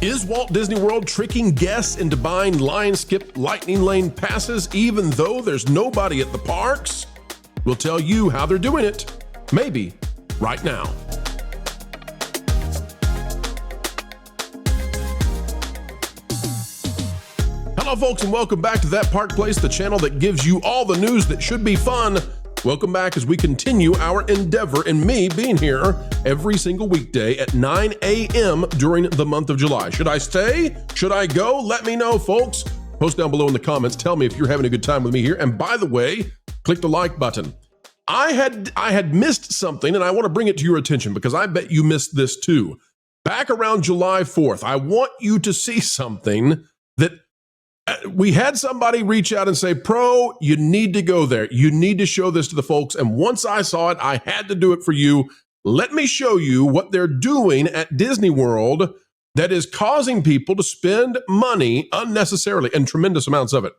Is Walt Disney World tricking guests into buying Lion Skip Lightning Lane passes even though there's nobody at the parks? We'll tell you how they're doing it, maybe right now. Hello, folks, and welcome back to That Park Place, the channel that gives you all the news that should be fun. Welcome back as we continue our endeavor in me being here every single weekday at 9 a.m. during the month of July. Should I stay? Should I go? Let me know, folks. Post down below in the comments. Tell me if you're having a good time with me here. And by the way, click the like button. I had missed something, and I want to bring it to your attention because I bet you missed this too. Back around July 4th, I want you to see something that we had somebody reach out and say, Pro, you need to go there. You need to show this to the folks. And once I saw it, I had to do it for you. Let me show you what they're doing at Disney World that is causing people to spend money unnecessarily and tremendous amounts of it.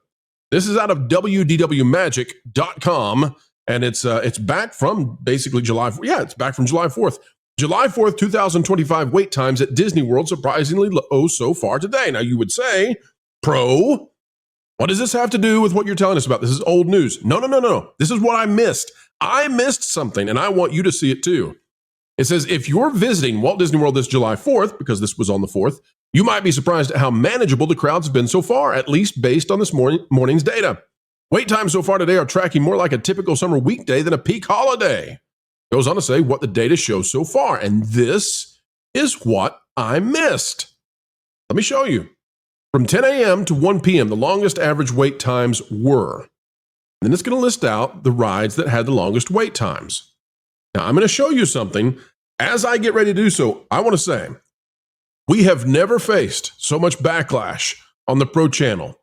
This is out of wdwmagic.com, and it's back from basically July. Yeah, it's back from July 4th. July 4th, 2025 wait times at Disney World surprisingly low so far today. Now you would say, Pro, what does this have to do with what you're telling us about? This is old news. No. This is what I missed. I missed something, and I want you to see it too. It says, if you're visiting Walt Disney World this July 4th, because this was on the 4th, you might be surprised at how manageable the crowds have been so far, at least based on this morning's data. Wait times so far today are tracking more like a typical summer weekday than a peak holiday. Goes on to say what the data shows so far, and this is what I missed. Let me show you. From 10 a.m. to 1 p.m., the longest average wait times were. And then it's going to list out the rides that had the longest wait times. Now, I'm going to show you something. As I get ready to do so, I want to say, we have never faced so much backlash on the Pro channel.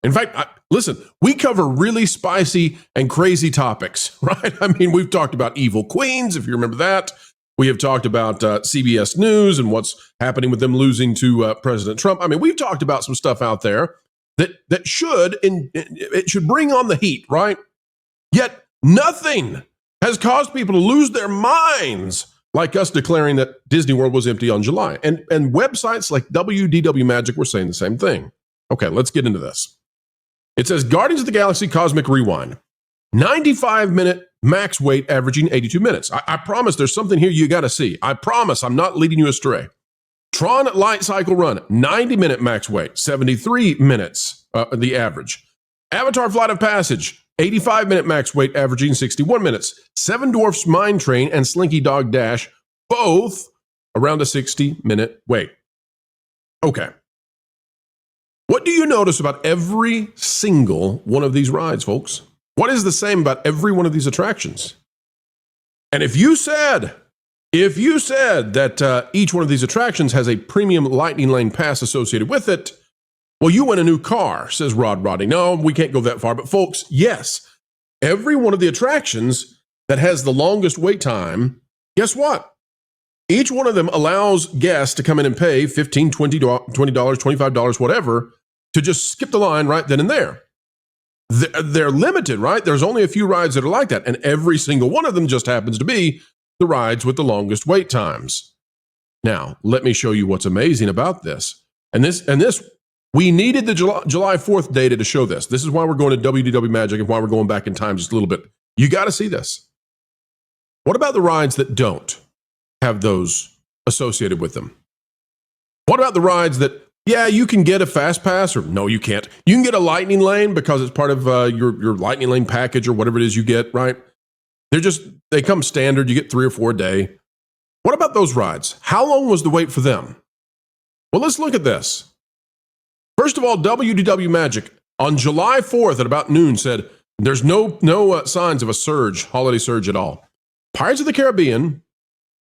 In fact, listen, we cover really spicy and crazy topics, right? I mean, we've talked about evil queens, if you remember that. We have talked about CBS News and what's happening with them losing to President Trump. I mean, we've talked about some stuff out there that should bring on the heat, right? Yet nothing has caused people to lose their minds like us declaring that Disney World was empty on July. And websites like WDW Magic were saying the same thing. Okay, let's get into this. It says Guardians of the Galaxy Cosmic Rewind. 95-minute max wait averaging 82 minutes. I promise there's something here you got to see. I promise I'm not leading you astray. Tron Light Cycle Run, 90-minute max wait, 73 minutes, the average. Avatar Flight of Passage, 85-minute max wait averaging 61 minutes. Seven Dwarfs Mine Train and Slinky Dog Dash, both around a 60-minute wait. Okay. What do you notice about every single one of these rides, folks? What is the same about every one of these attractions? And if you said that each one of these attractions has a premium Lightning Lane pass associated with it, well, you win a new car, says Rod Roddy. No, we can't go that far. But folks, yes, every one of the attractions that has the longest wait time, guess what? Each one of them allows guests to come in and pay $15, $20, $25, whatever, to just skip the line right then and there. They're limited, right? There's only a few rides that are like that, and every single one of them just happens to be the rides with the longest wait times. Now, let me show you what's amazing about this. And this, we needed the July 4th data to show this. This is why we're going to WDW Magic and why we're going back in time just a little bit. You got to see this. What about the rides that don't have those associated with them? What about the rides that, yeah, you can get a fast pass, or no, you can't. You can get a Lightning Lane because it's part of your Lightning Lane package or whatever it is you get, right? They come standard. You get 3 or 4 a day. What about those rides? How long was the wait for them? Well, let's look at this. First of all, WDW Magic on July 4th at about noon said there's no signs of a holiday surge at all. Pirates of the Caribbean,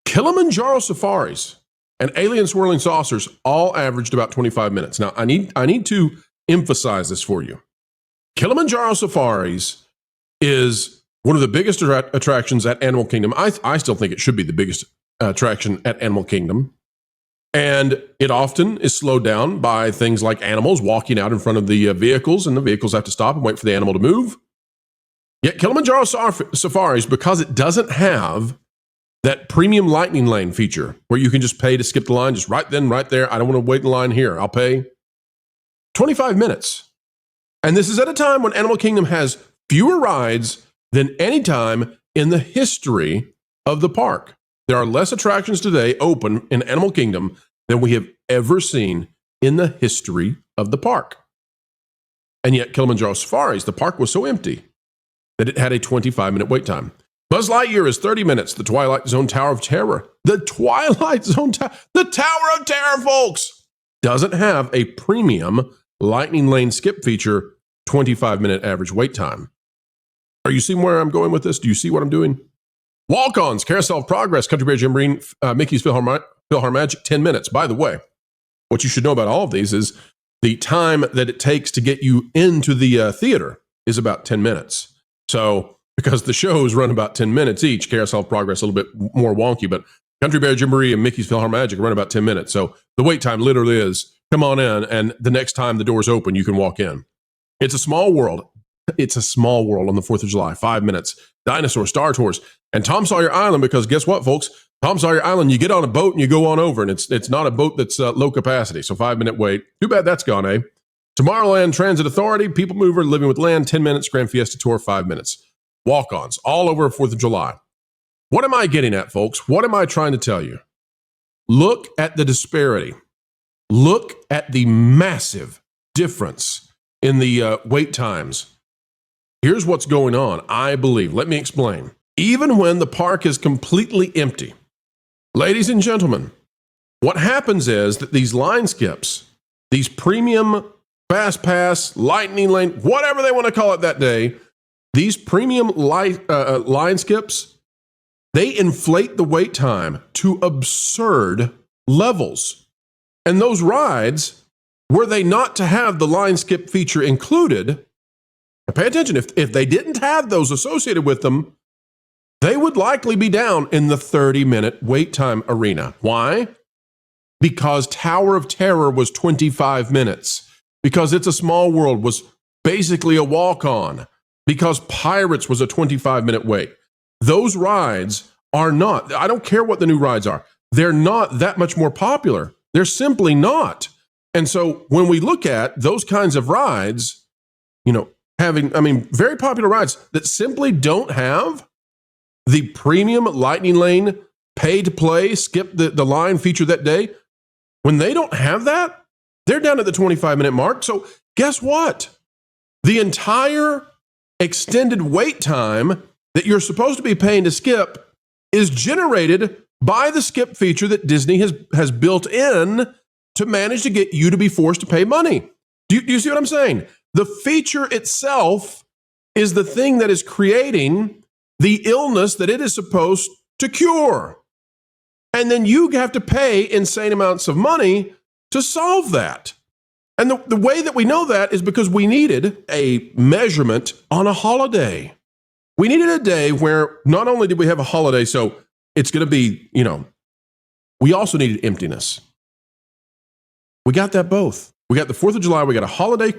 Kilimanjaro Safaris, and Alien Swirling Saucers all averaged about 25 minutes. Now, I need to emphasize this for you. Kilimanjaro Safaris is one of the biggest attractions at Animal Kingdom. I still think it should be the biggest attraction at Animal Kingdom. And it often is slowed down by things like animals walking out in front of the vehicles, and the vehicles have to stop and wait for the animal to move. Yet Kilimanjaro Safaris, because it doesn't have That premium lightning lane feature where you can just pay to skip the line, just right then, right there. I don't want to wait in line here. I'll pay 25 minutes. And this is at a time when Animal Kingdom has fewer rides than any time in the history of the park. There are less attractions today open in Animal Kingdom than we have ever seen in the history of the park. And yet Kilimanjaro Safaris, the park was so empty that it had a 25-minute wait time. Buzz Lightyear is 30 minutes. The Twilight Zone Tower of Terror, the Twilight Zone the Tower of Terror, folks, doesn't have a premium lightning lane skip feature, 25-minute average wait time. Are you seeing where I'm going with this? Do you see what I'm doing? Walk-ons, Carousel of Progress, Country Bear Jamboree, Mickey's PhilharMagic, 10 minutes. By the way, what you should know about all of these is the time that it takes to get you into the theater is about 10 minutes. So, because the shows run about 10 minutes each, Carousel of Progress a little bit more wonky, but Country Bear Jamboree and Mickey's PhilharMagic run about 10 minutes. So the wait time literally is, come on in, and the next time the doors open, you can walk in. It's a small world. It's a small world on the 4th of July, 5 minutes. Dinosaur, Star Tours, and Tom Sawyer Island, because guess what, folks? Tom Sawyer Island, you get on a boat and you go on over, and it's not a boat that's low capacity, so 5-minute wait. Too bad that's gone, eh? Tomorrowland Transit Authority, People Mover, Living with Land, 10 minutes. Grand Fiesta Tour, 5 minutes. Walk-ons, all over 4th of July. What am I getting at, folks? What am I trying to tell you? Look at the disparity. Look at the massive difference in the wait times. Here's what's going on, I believe. Let me explain. Even when the park is completely empty, ladies and gentlemen, what happens is that these line skips, these premium fastpass, lightning lane, whatever they want to call it that day, these premium line skips, they inflate the wait time to absurd levels. And those rides, were they not to have the line skip feature included, pay attention, if they didn't have those associated with them, they would likely be down in the 30-minute wait time arena. Why? Because Tower of Terror was 25 minutes. Because It's a Small World was basically a walk-on. Because Pirates was a 25-minute wait. Those rides are not, I don't care what the new rides are, they're not that much more popular. They're simply not. And so when we look at those kinds of rides, very popular rides that simply don't have the premium lightning lane, pay to play, skip the line feature that day, when they don't have that, they're down at the 25-minute mark. So guess what? The entire extended wait time that you're supposed to be paying to skip is generated by the skip feature that Disney has built in to manage to get you to be forced to pay money. Do you see what I'm saying? The feature itself is the thing that is creating the illness that it is supposed to cure. And then you have to pay insane amounts of money to solve that. And the way that we know that is because we needed a measurement on a holiday. We needed a day where not only did we have a holiday, so it's going to be, we also needed emptiness. We got that both. We got the 4th of July, we got a holiday,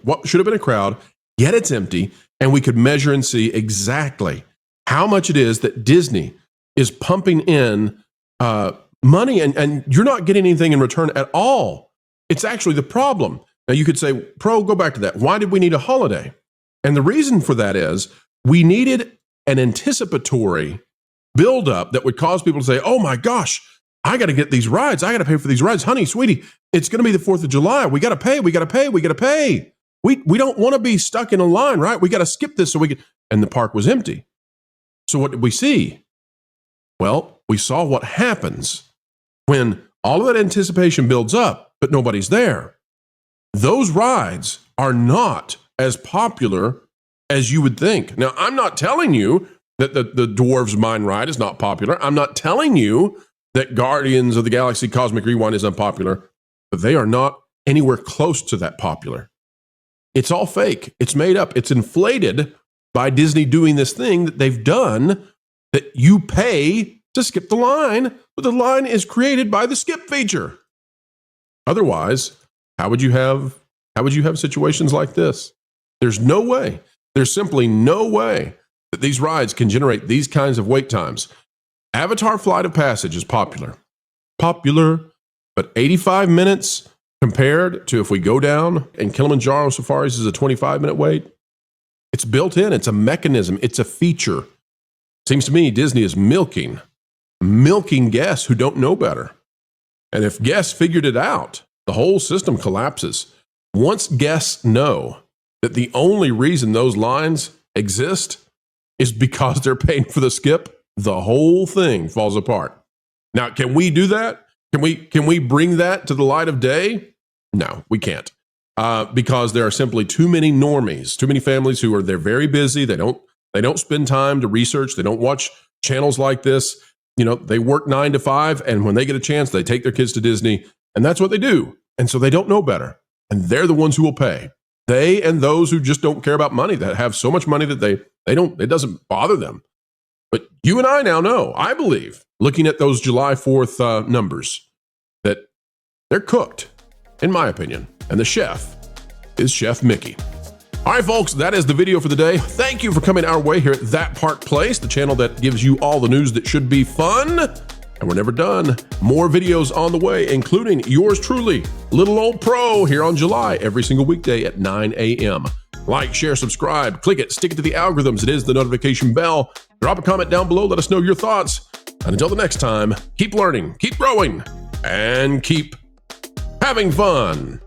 what should have been a crowd, yet it's empty, and we could measure and see exactly how much it is that Disney is pumping in money, and you're not getting anything in return at all. It's actually the problem. Now you could say, go back to that. Why did we need a holiday? And the reason for that is we needed an anticipatory buildup that would cause people to say, oh my gosh, I got to get these rides. I got to pay for these rides. Honey, sweetie, it's going to be the 4th of July. We got to pay. We got to pay. We got to pay. We don't want to be stuck in a line, right? We got to skip this so we can. And the park was empty. So what did we see? Well, we saw what happens when all of that anticipation builds up, but nobody's there. Those rides are not as popular as you would think. Now, I'm not telling you that the Dwarves Mine ride is not popular. I'm not telling you that Guardians of the Galaxy Cosmic Rewind is unpopular, but they are not anywhere close to that popular. It's all fake. It's made up. It's inflated by Disney doing this thing that they've done, that you pay to skip the line, but the line is created by the skip feature. Otherwise, how would you have situations like this? There's no way. There's simply no way that these rides can generate these kinds of wait times. Avatar Flight of Passage is popular. Popular, but 85 minutes compared to if we go down and Kilimanjaro Safaris is a 25-minute wait. It's built in. It's a mechanism. It's a feature. Seems to me Disney is milking guests who don't know better. And if guests figured it out, the whole system collapses. Once guests know that the only reason those lines exist is because they're paying for the skip, the whole thing falls apart. Now, can we do that? Can we bring that to the light of day? No, we can't. Because there are simply too many normies, too many families they're very busy. They don't spend time to research. They don't watch channels like this. They work 9 to 5, and when they get a chance, they take their kids to Disney, and that's what they do. And so they don't know better, and they're the ones who will pay. They and those who just don't care about money, that have so much money that it doesn't bother them. But you and I now know, I believe, looking at those July 4th numbers, that they're cooked, in my opinion, and the chef is Chef Mickey. All right, folks, that is the video for the day. Thank you for coming our way here at That Park Place, the channel that gives you all the news that should be fun. And we're never done. More videos on the way, including yours truly, Little Old Pro, here on July, every single weekday at 9 a.m. Like, share, subscribe, click it, stick it to the algorithms. It is the notification bell. Drop a comment down below. Let us know your thoughts. And until the next time, keep learning, keep growing, and keep having fun.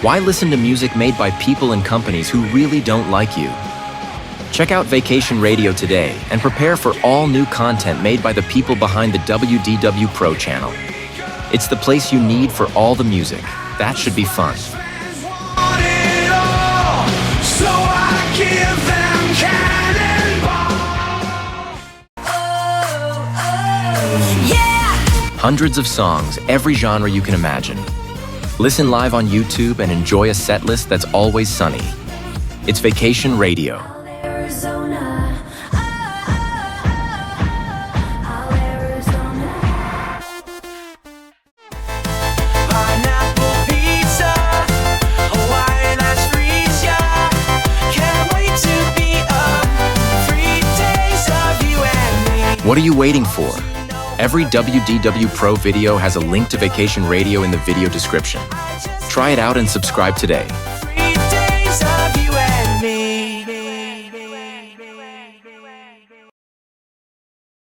Why listen to music made by people and companies who really don't like you? Check out Vacation Radio today and prepare for all new content made by the people behind the WDW Pro channel. It's the place you need for all the music. That should be fun. Hundreds of songs, every genre you can imagine. Listen live on YouTube and enjoy a set list that's always sunny. It's Vacation Radio. What are you waiting for? Every WDW Pro video has a link to Vacation Radio in the video description. Try it out and subscribe today.